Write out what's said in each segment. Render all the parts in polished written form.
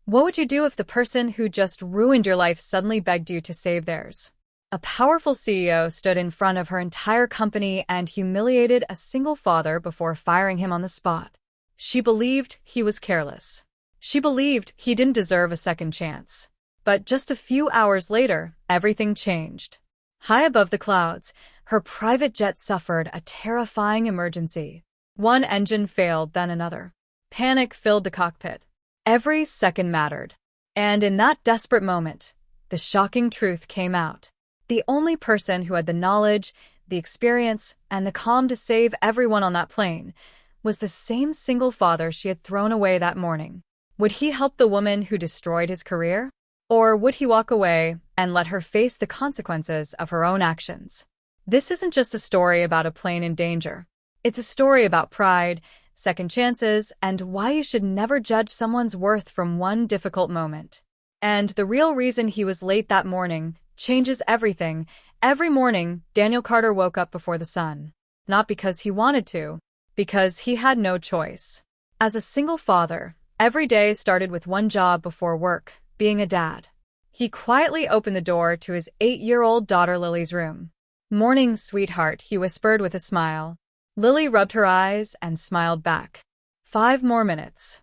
What would you do if the person who just ruined your life suddenly begged you to save theirs? A powerful CEO stood in front of her entire company and humiliated a single father before firing him on the spot. She believed he was careless. She believed he didn't deserve a second chance. But just a few hours later, everything changed. High above the clouds, her private jet suffered a terrifying emergency. One engine failed, then another. Panic filled the cockpit. Every second mattered. And in that desperate moment, the shocking truth came out. The only person who had the knowledge, the experience, and the calm to save everyone on that plane was the same single father she had thrown away that morning. Would he help the woman who destroyed his career? Or would he walk away and let her face the consequences of her own actions? This isn't just a story about a plane in danger. It's a story about pride, second chances, and why you should never judge someone's worth from one difficult moment. And the real reason he was late that morning changes everything. Every morning, Daniel Carter woke up before the sun. Not because he wanted to, because he had no choice. As a single father, every day started with one job before work, being a dad. He quietly opened the door to his 8-year-old daughter Lily's room. "Morning, sweetheart," he whispered with a smile. Lily rubbed her eyes and smiled back. 5 more minutes.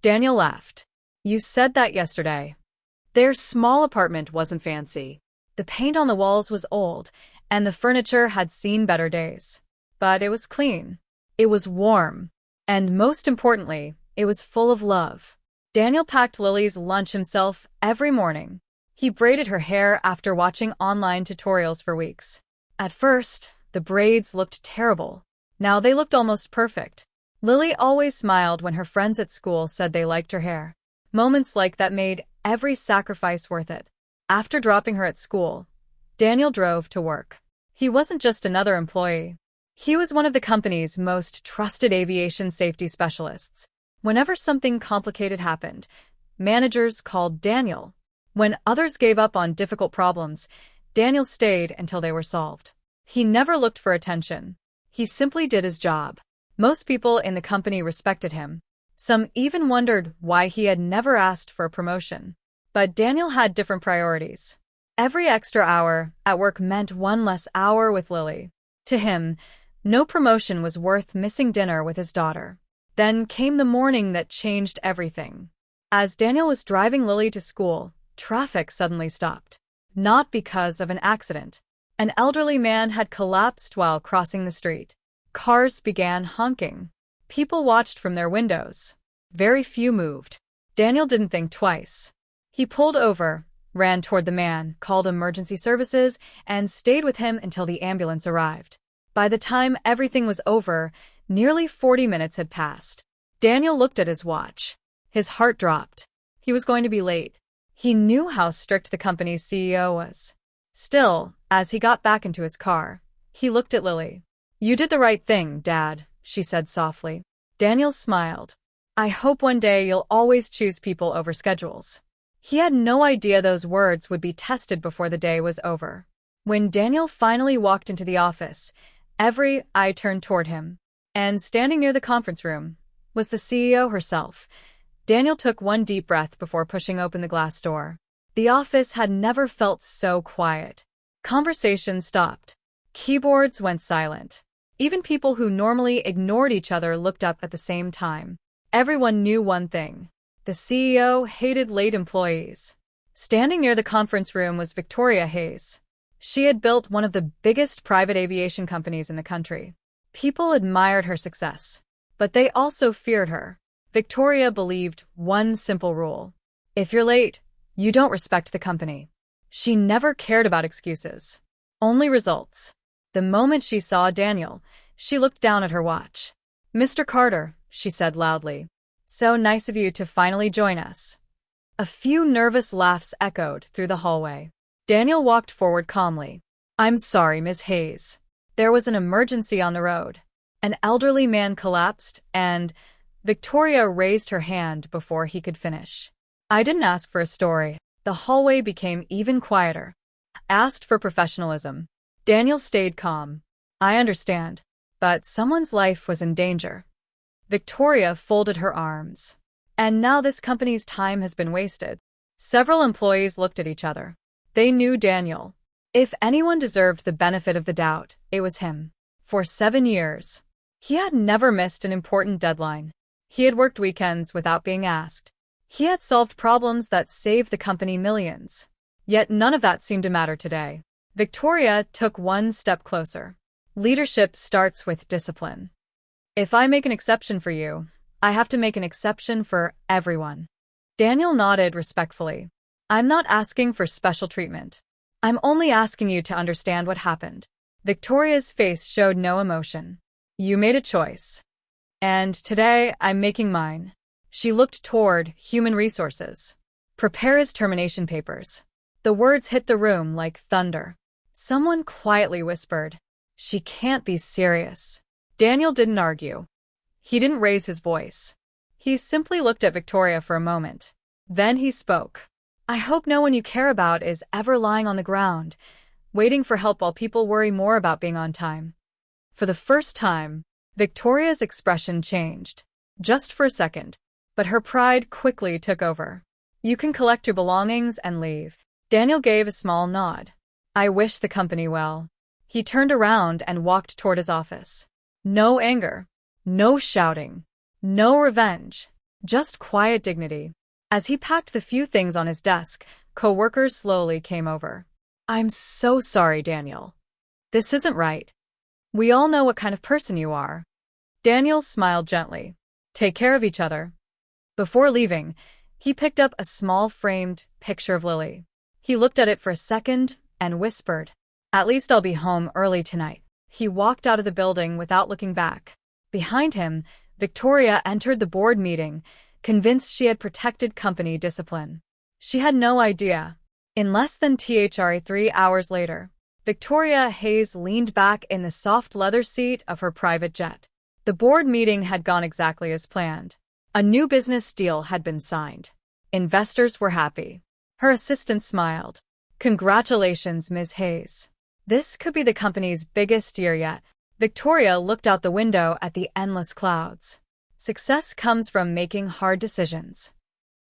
Daniel laughed. "You said that yesterday." Their small apartment wasn't fancy. The paint on the walls was old, and the furniture had seen better days. But it was clean. It was warm. And most importantly, it was full of love. Daniel packed Lily's lunch himself every morning. He braided her hair after watching online tutorials for weeks. At first, the braids looked terrible. Now they looked almost perfect. Lily always smiled when her friends at school said they liked her hair. Moments like that made every sacrifice worth it. After dropping her at school, Daniel drove to work. He wasn't just another employee. He was one of the company's most trusted aviation safety specialists. Whenever something complicated happened, managers called Daniel. When others gave up on difficult problems, Daniel stayed until they were solved. He never looked for attention. He simply did his job. Most people in the company respected him. Some even wondered why he had never asked for a promotion. But Daniel had different priorities. Every extra hour at work meant one less hour with Lily. To him, no promotion was worth missing dinner with his daughter. Then came the morning that changed everything. As Daniel was driving Lily to school, traffic suddenly stopped. Not because of an accident. An elderly man had collapsed while crossing the street. Cars began honking. People watched from their windows. Very few moved. Daniel didn't think twice. He pulled over, ran toward the man, called emergency services, and stayed with him until the ambulance arrived. By the time everything was over, nearly 40 minutes had passed. Daniel looked at his watch. His heart dropped. He was going to be late. He knew how strict the company's CEO was. Still, as he got back into his car, he looked at Lily. "You did the right thing, Dad," she said softly. Daniel smiled. "I hope one day you'll always choose people over schedules." He had no idea those words would be tested before the day was over. When Daniel finally walked into the office, every eye turned toward him. And standing near the conference room was the CEO herself. Daniel took one deep breath before pushing open the glass door. The office had never felt so quiet. Conversation stopped. Keyboards went silent. Even people who normally ignored each other looked up at the same time. Everyone knew one thing. The CEO hated late employees. Standing near the conference room was Victoria Hayes. She had built one of the biggest private aviation companies in the country. People admired her success, but they also feared her. Victoria believed one simple rule. If you're late, you don't respect the company. She never cared about excuses. Only results. The moment she saw Daniel, she looked down at her watch. "Mr. Carter," she said loudly. "So nice of you to finally join us." A few nervous laughs echoed through the hallway. Daniel walked forward calmly. "I'm sorry, Miss Hayes. There was an emergency on the road. An elderly man collapsed, and—" Victoria raised her hand before he could finish. "I didn't ask for a story." The hallway became even quieter. "Asked for professionalism." Daniel stayed calm. "I understand. But someone's life was in danger." Victoria folded her arms. And now this company's time has been wasted. Several employees looked at each other. They knew Daniel. If anyone deserved the benefit of the doubt, it was him. For 7 years, he had never missed an important deadline. He had worked weekends without being asked. He had solved problems that saved the company millions. Yet none of that seemed to matter today. Victoria took one step closer. Leadership starts with discipline. If I make an exception for you, I have to make an exception for everyone. Daniel nodded respectfully. I'm not asking for special treatment. I'm only asking you to understand what happened. Victoria's face showed no emotion. You made a choice. And today, I'm making mine. She looked toward human resources. Prepare his termination papers. The words hit the room like thunder. Someone quietly whispered, "She can't be serious." Daniel didn't argue. He didn't raise his voice. He simply looked at Victoria for a moment. Then he spoke. "I hope no one you care about is ever lying on the ground, waiting for help while people worry more about being on time." For the first time, Victoria's expression changed. Just for a second. But her pride quickly took over. "You can collect your belongings and leave." Daniel gave a small nod. "I wish the company well." He turned around and walked toward his office. No anger. No shouting. No revenge. Just quiet dignity. As he packed the few things on his desk, co-workers slowly came over. "I'm so sorry, Daniel. This isn't right. We all know what kind of person you are." Daniel smiled gently. "Take care of each other." Before leaving, he picked up a small framed picture of Lily. He looked at it for a second and whispered, "At least I'll be home early tonight." He walked out of the building without looking back. Behind him, Victoria entered the board meeting, convinced she had protected company discipline. She had no idea. In less than 3 hours later, Victoria Hayes leaned back in the soft leather seat of her private jet. The board meeting had gone exactly as planned. A new business deal had been signed. Investors were happy. Her assistant smiled. "Congratulations, Ms. Hayes. This could be the company's biggest year yet." Victoria looked out the window at the endless clouds. Success comes from making hard decisions.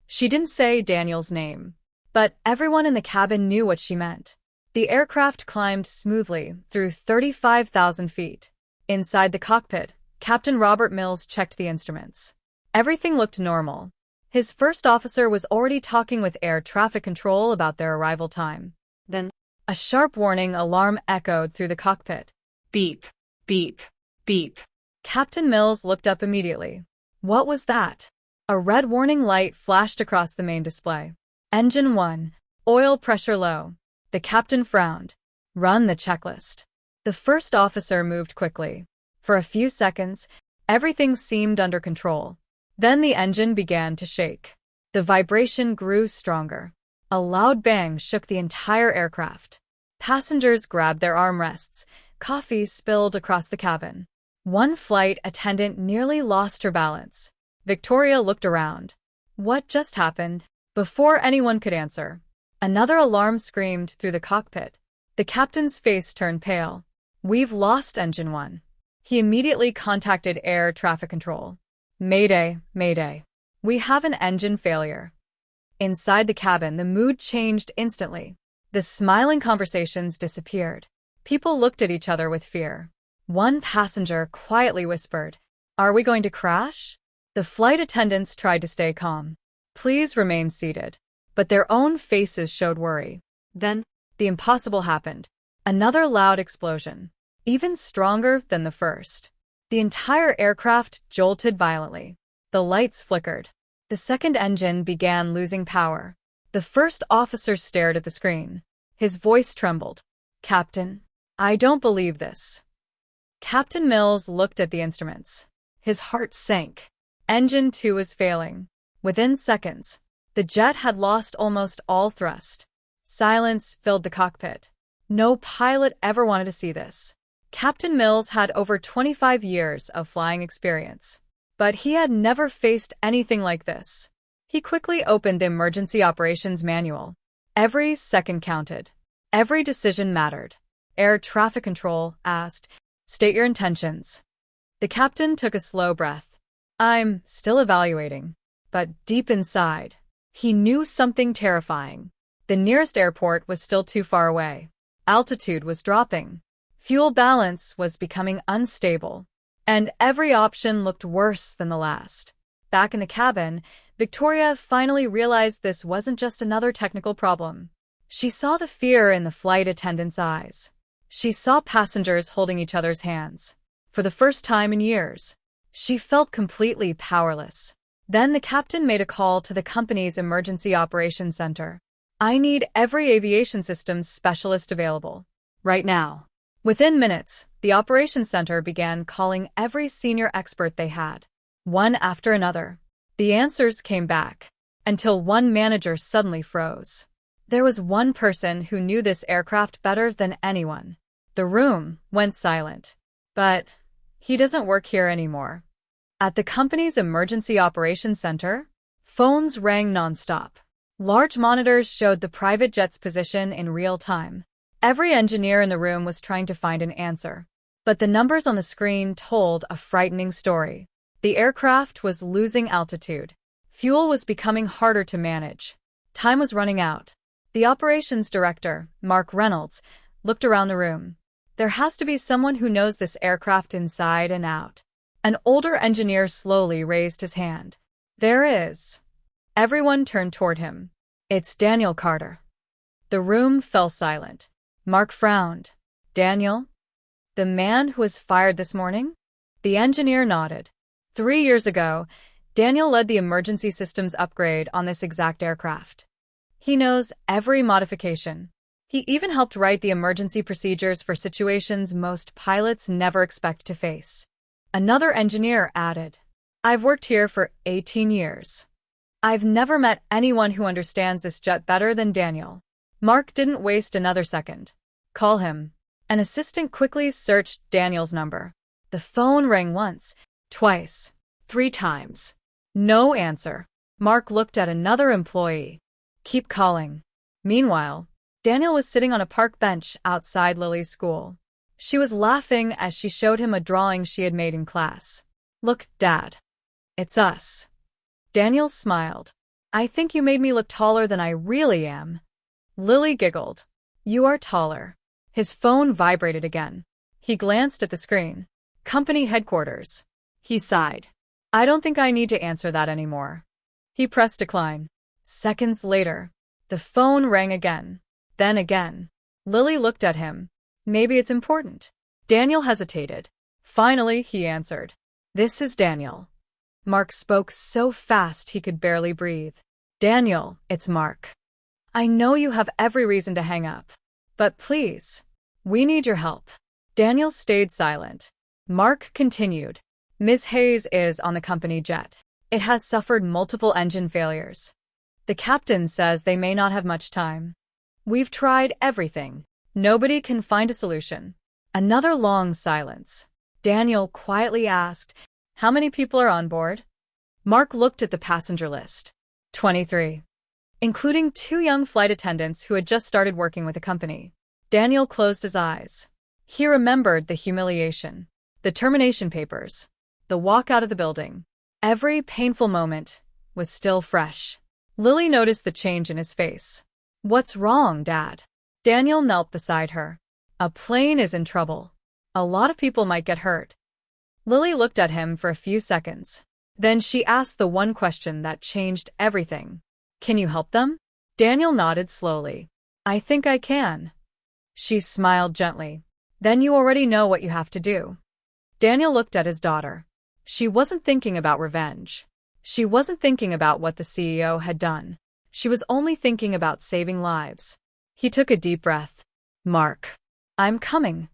She didn't say Daniel's name, but everyone in the cabin knew what she meant. The aircraft climbed smoothly through 35,000 feet. Inside the cockpit, Captain Robert Mills checked the instruments. Everything looked normal. His first officer was already talking with air traffic control about their arrival time. Then, a sharp warning alarm echoed through the cockpit. Beep, beep, beep. Captain Mills looked up immediately. What was that? A red warning light flashed across the main display. Engine 1, oil pressure low. The captain frowned. Run the checklist. The first officer moved quickly. For a few seconds, everything seemed under control. Then the engine began to shake. The vibration grew stronger. A loud bang shook the entire aircraft. Passengers grabbed their armrests. Coffee spilled across the cabin. One flight attendant nearly lost her balance. Victoria looked around. What just happened? Before anyone could answer, another alarm screamed through the cockpit. The captain's face turned pale. "We've lost Engine 1. He immediately contacted air traffic control. "Mayday, mayday. We have an engine failure." Inside the cabin, the mood changed instantly. The smiling conversations disappeared. People looked at each other with fear. One passenger quietly whispered, "Are we going to crash?" The flight attendants tried to stay calm. "Please remain seated." But their own faces showed worry. Then, the impossible happened. Another loud explosion, even stronger than the first. The entire aircraft jolted violently. The lights flickered. The second engine began losing power. The first officer stared at the screen. His voice trembled. "Captain, I don't believe this." Captain Mills looked at the instruments. His heart sank. Engine 2 was failing. Within seconds, the jet had lost almost all thrust. Silence filled the cockpit. No pilot ever wanted to see this. Captain Mills had over 25 years of flying experience, but he had never faced anything like this. He quickly opened the emergency operations manual. Every second counted. Every decision mattered. Air traffic control asked, "State your intentions." The captain took a slow breath. "I'm still evaluating, but deep inside, he knew something terrifying. The nearest airport was still too far away. Altitude was dropping. Fuel balance was becoming unstable. And every option looked worse than the last. Back in the cabin, Victoria finally realized this wasn't just another technical problem. She saw the fear in the flight attendants' eyes. She saw passengers holding each other's hands. For the first time in years, she felt completely powerless. Then the captain made a call to the company's emergency operations center. "I need every aviation systems specialist available. Right now." Within minutes, the operations center began calling every senior expert they had. One after another. The answers came back, until one manager suddenly froze. There was one person who knew this aircraft better than anyone. The room went silent. "But he doesn't work here anymore." At the company's emergency operations center, phones rang nonstop. Large monitors showed the private jet's position in real time. Every engineer in the room was trying to find an answer. But the numbers on the screen told a frightening story. The aircraft was losing altitude. Fuel was becoming harder to manage. Time was running out. The operations director, Mark Reynolds, looked around the room. "There has to be someone who knows this aircraft inside and out." An older engineer slowly raised his hand. "There is." Everyone turned toward him. "It's Daniel Carter." The room fell silent. Mark frowned. "Daniel? The man who was fired this morning?" The engineer nodded. 3 years ago, Daniel led the emergency systems upgrade on this exact aircraft. He knows every modification. He even helped write the emergency procedures for situations most pilots never expect to face. Another engineer added, "I've worked here for 18 years. I've never met anyone who understands this jet better than Daniel." Mark didn't waste another second. "Call him." An assistant quickly searched Daniel's number. The phone rang once, twice, 3 times. No answer. Mark looked at another employee. "Keep calling." Meanwhile, Daniel was sitting on a park bench outside Lily's school. She was laughing as she showed him a drawing she had made in class. "Look, Dad. It's us." Daniel smiled. "I think you made me look taller than I really am." Lily giggled. "You are taller." His phone vibrated again. He glanced at the screen. "Company headquarters." He sighed. "I don't think I need to answer that anymore." He pressed decline. Seconds later, the phone rang again. Then again. Lily looked at him. "Maybe it's important." Daniel hesitated. Finally, he answered. "This is Daniel." Mark spoke so fast he could barely breathe. "Daniel, it's Mark. I know you have every reason to hang up. But please, we need your help." Daniel stayed silent. Mark continued. "Ms. Hayes is on the company jet. It has suffered multiple engine failures. The captain says they may not have much time. We've tried everything. Nobody can find a solution." Another long silence. Daniel quietly asked, "How many people are on board?" Mark looked at the passenger list. 23. Including 2 young flight attendants who had just started working with the company. Daniel closed his eyes. He remembered the humiliation, the termination papers, the walk out of the building. Every painful moment was still fresh. Lily noticed the change in his face. "What's wrong, Dad?" Daniel knelt beside her. "A plane is in trouble. A lot of people might get hurt." Lily looked at him for a few seconds. Then she asked the one question that changed everything. "Can you help them?" Daniel nodded slowly. "I think I can." She smiled gently. "Then you already know what you have to do." Daniel looked at his daughter. She wasn't thinking about revenge. She wasn't thinking about what the CEO had done. She was only thinking about saving lives. He took a deep breath. "Mark, I'm coming."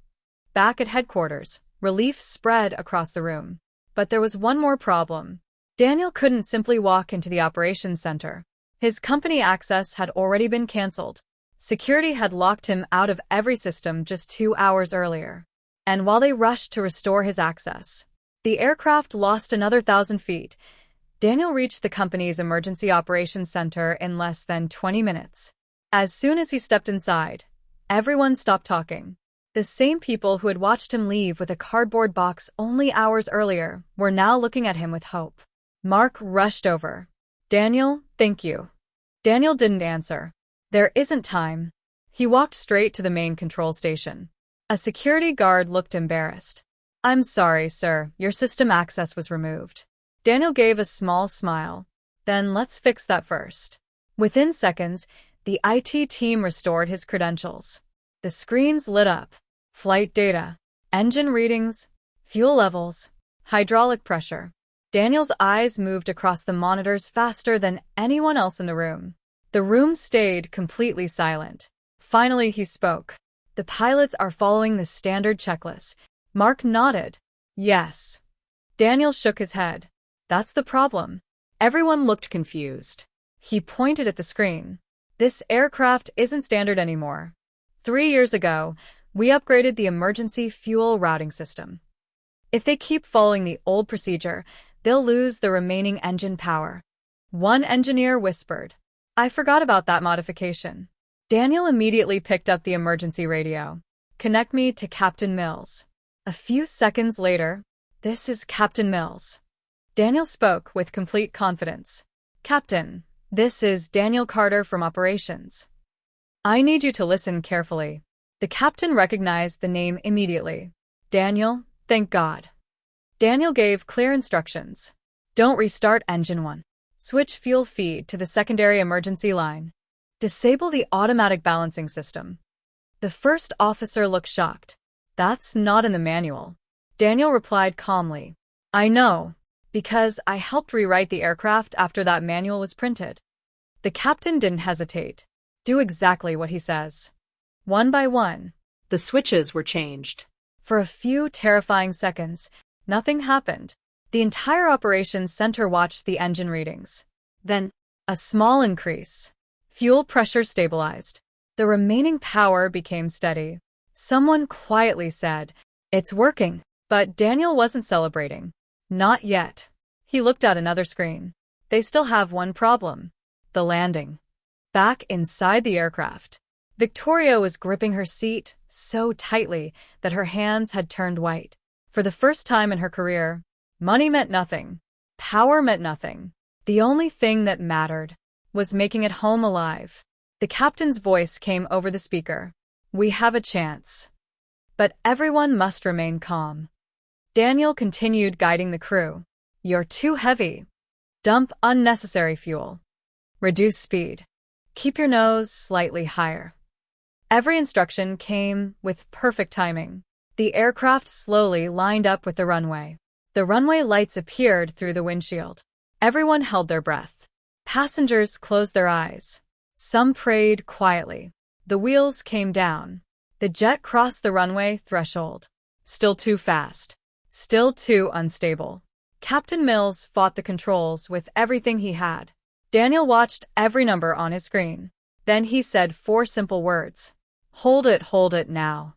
Back at headquarters, relief spread across the room. But there was one more problem. Daniel couldn't simply walk into the operations center. His company access had already been canceled. Security had locked him out of every system just 2 hours earlier. And while they rushed to restore his access, the aircraft lost another 1,000 feet. Daniel reached the company's emergency operations center in less than 20 minutes. As soon as he stepped inside, everyone stopped talking. The same people who had watched him leave with a cardboard box only hours earlier were now looking at him with hope. Mark rushed over. Daniel, thank you. Daniel didn't answer. There isn't time. He walked straight to the main control station. A security guard looked embarrassed. I'm sorry, sir, your system access was removed. Daniel gave a small smile. Then let's fix that first. Within seconds, the IT team restored his credentials. The screens lit up. Flight data, engine readings, fuel levels, hydraulic pressure. Daniel's eyes moved across the monitors faster than anyone else in the room. The room stayed completely silent. Finally, he spoke. The pilots are following the standard checklist. Mark nodded. Yes. Daniel shook his head. That's the problem. Everyone looked confused. He pointed at the screen. This aircraft isn't standard anymore. 3 years ago, we upgraded the emergency fuel routing system. If they keep following the old procedure, they'll lose the remaining engine power. One engineer whispered. I forgot about that modification. Daniel immediately picked up the emergency radio. Connect me to Captain Mills. A few seconds later, this is Captain Mills. Daniel spoke with complete confidence. Captain, this is Daniel Carter from Operations. I need you to listen carefully. The captain recognized the name immediately. Daniel, thank God. Daniel gave clear instructions. Don't restart engine 1. Switch fuel feed to the secondary emergency line. Disable the automatic balancing system. The first officer looked shocked. That's not in the manual. Daniel replied calmly. I know, because I helped rewrite the aircraft after that manual was printed. The captain didn't hesitate. Do exactly what he says. One by one, the switches were changed. For a few terrifying seconds, nothing happened. The entire operations center watched the engine readings. Then, a small increase. Fuel pressure stabilized. The remaining power became steady. Someone quietly said, It's working. But Daniel wasn't celebrating. Not yet. He looked at another screen. They still have one problem. The landing. Back inside the aircraft, Victoria was gripping her seat so tightly that her hands had turned white. For the first time in her career, money meant nothing. Power meant nothing. The only thing that mattered was making it home alive. The captain's voice came over the speaker. We have a chance. But everyone must remain calm. Daniel continued guiding the crew. You're too heavy. Dump unnecessary fuel. Reduce speed. Keep your nose slightly higher. Every instruction came with perfect timing. The aircraft slowly lined up with the runway. The runway lights appeared through the windshield. Everyone held their breath. Passengers closed their eyes. Some prayed quietly. The wheels came down. The jet crossed the runway threshold. Still too fast. Still too unstable. Captain Mills fought the controls with everything he had. Daniel watched every number on his screen. Then he said 4 simple words. Hold it now.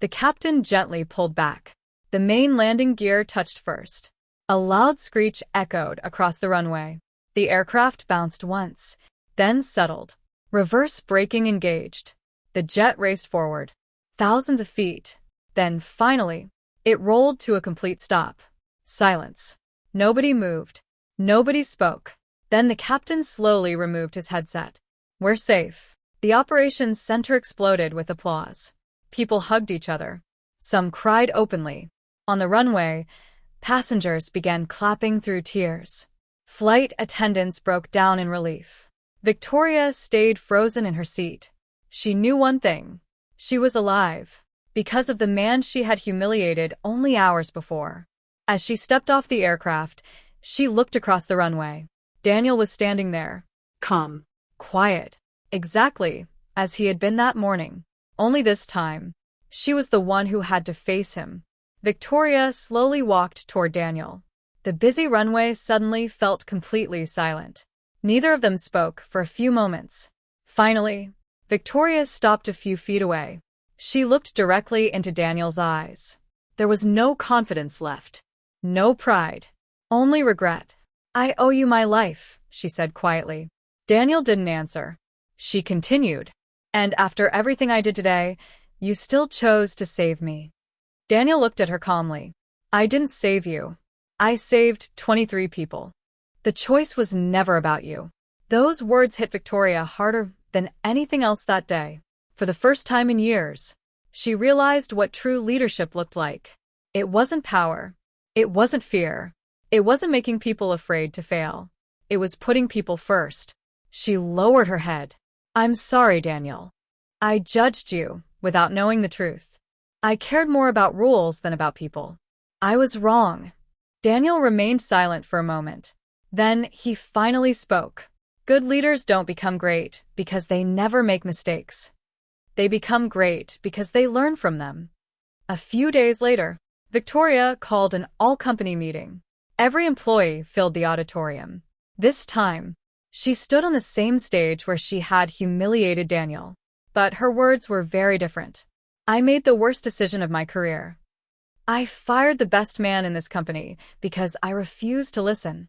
The captain gently pulled back. The main landing gear touched first. A loud screech echoed across the runway. The aircraft bounced once, then settled. Reverse braking engaged. The jet raced forward. Thousands of feet. Then, finally, it rolled to a complete stop. Silence. Nobody moved. Nobody spoke. Then the captain slowly removed his headset. We're safe. The operations center exploded with applause. People hugged each other. Some cried openly. On the runway, passengers began clapping through tears. Flight attendants broke down in relief. Victoria stayed frozen in her seat. She knew one thing. She was alive, because of the man she had humiliated only hours before. As she stepped off the aircraft, she looked across the runway. Daniel was standing there. Calm. Quiet. Exactly as he had been that morning. Only this time, she was the one who had to face him. Victoria slowly walked toward Daniel. The busy runway suddenly felt completely silent. Neither of them spoke for a few moments. Finally, Victoria stopped a few feet away. She looked directly into Daniel's eyes. There was no confidence left. No pride. Only regret. I owe you my life, she said quietly. Daniel didn't answer. She continued. And after everything I did today, you still chose to save me. Daniel looked at her calmly. I didn't save you. I saved 23 people. The choice was never about you. Those words hit Victoria harder than anything else that day. For the first time in years, she realized what true leadership looked like. It wasn't power. It wasn't fear. It wasn't making people afraid to fail. It was putting people first. She lowered her head. I'm sorry, Daniel. I judged you without knowing the truth. I cared more about rules than about people. I was wrong. Daniel remained silent for a moment. Then he finally spoke. Good leaders don't become great because they never make mistakes. They become great because they learn from them. A few days later, Victoria called an all-company meeting. Every employee filled the auditorium. This time, she stood on the same stage where she had humiliated Daniel. But her words were very different. I made the worst decision of my career. I fired the best man in this company because I refused to listen.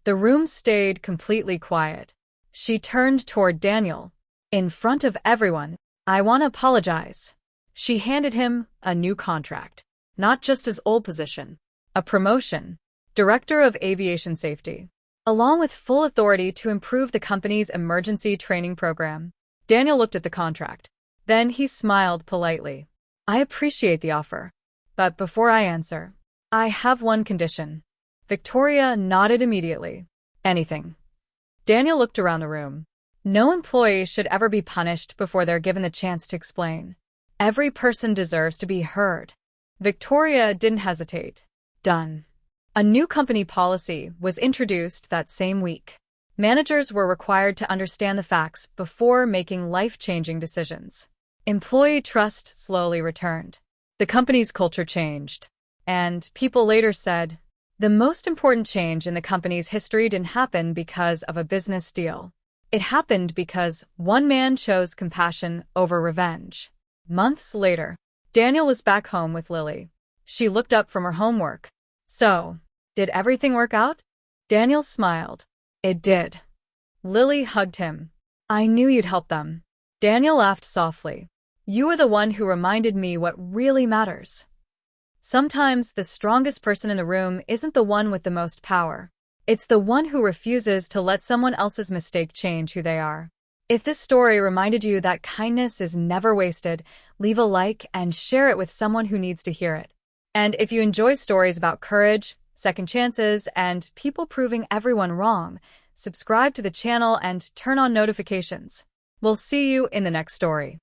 The room stayed completely quiet. She turned toward Daniel. In front of everyone, I want to apologize. She handed him a new contract. Not just his old position. A promotion. Director of Aviation Safety. Along with full authority to improve the company's emergency training program. Daniel looked at the contract. Then he smiled politely. I appreciate the offer. But before I answer, I have one condition. Victoria nodded immediately. Anything. Daniel looked around the room. No employee should ever be punished before they're given the chance to explain. Every person deserves to be heard. Victoria didn't hesitate. Done. A new company policy was introduced that same week. Managers were required to understand the facts before making life-changing decisions. Employee trust slowly returned. The company's culture changed. And people later said, the most important change in the company's history didn't happen because of a business deal. It happened because one man chose compassion over revenge. Months later, Daniel was back home with Lily. She looked up from her homework. So, did everything work out? Daniel smiled. It did. Lily hugged him. I knew you'd help them. Daniel laughed softly. You were the one who reminded me what really matters. Sometimes the strongest person in the room isn't the one with the most power. It's the one who refuses to let someone else's mistake change who they are. If this story reminded you that kindness is never wasted, leave a like and share it with someone who needs to hear it. And if you enjoy stories about courage, second chances, and people proving everyone wrong, subscribe to the channel and turn on notifications. We'll see you in the next story.